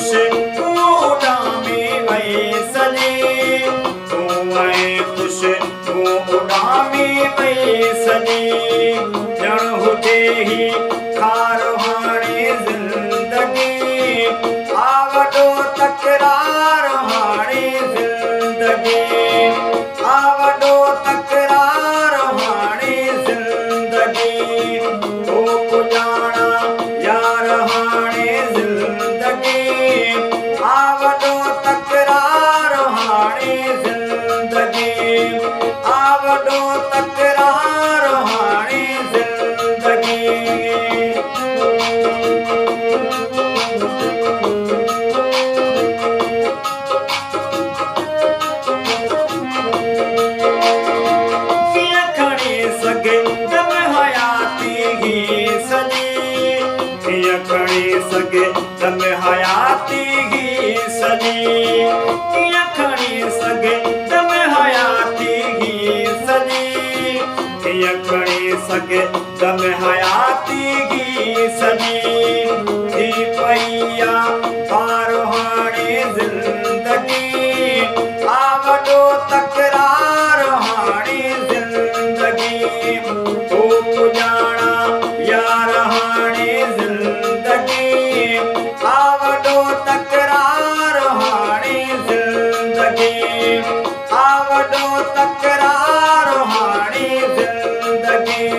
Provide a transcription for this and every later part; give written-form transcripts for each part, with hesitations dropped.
खुशबू उॾामी वई सॼी तूं ऐं खुशबू उॾामी वई सॼी ॼण हुजे ही खारो हाणे ज़िंदगी आ वॾो तकरार हाणे ज़िंदगी आ वॾो तकरार हाणे ज़िंदगी तो पुॼाणा यार हाणे ज़िंदगी आ वॾो तकरार हाणे ज़िंदगी आ वॾो तकरार हाणे ज़िंदगी सके दम हयाती ही सजी कीअं खणी सके दम हयाती ही सजी कीअं खणी सके दम हयाती ही सजी थी पई आ पार हाणे ज़िंदगी आ वॾो तकरार हाणे ज़िंदगी तो पुॼाणा यार हाणे ज़िंदगी आ वॾो तकरार हाणे ज़िंदगी आ वॾो तकरार हाणे ज़िंदगी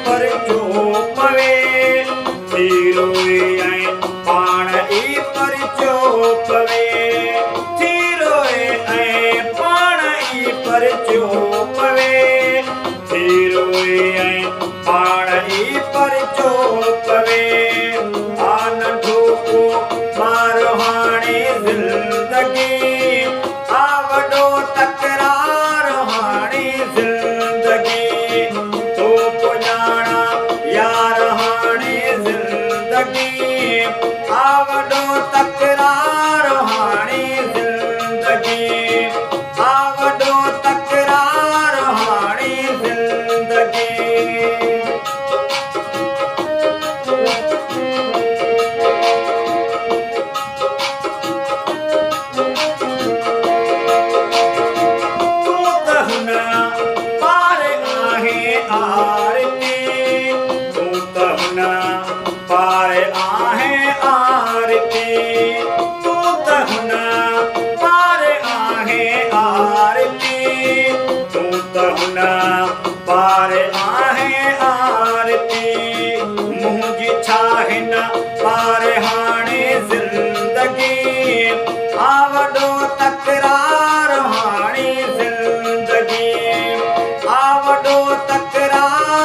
पर जो पवे थी रोए ऐं पाण ई पर जो पवे थी रोए ऐं पाण ई पर जो पवे थी रोए ऐं पाण ई पर जो पवे आ नंढो को ॿार हाणे ज़िंदगी आ वॾो तकरार हाणे ज़िंदगी तो पुॼाणा यार हाणे ज़िंदगी आ वॾो तकरार हाणे ज़िंदगी आ वॾो तकरार हाणे ज़िंदगी तूं त हुन पार आहे आरती तूं त हुन पार आहे आरती तूं त हुन पार आहे आरती तूं त हुन पार आहे आरती मुंहिंजी छा हिन पार हाणे ज़िंदगी आ वॾो तकरार हाणे ज़िंदगी आ वॾो तकरार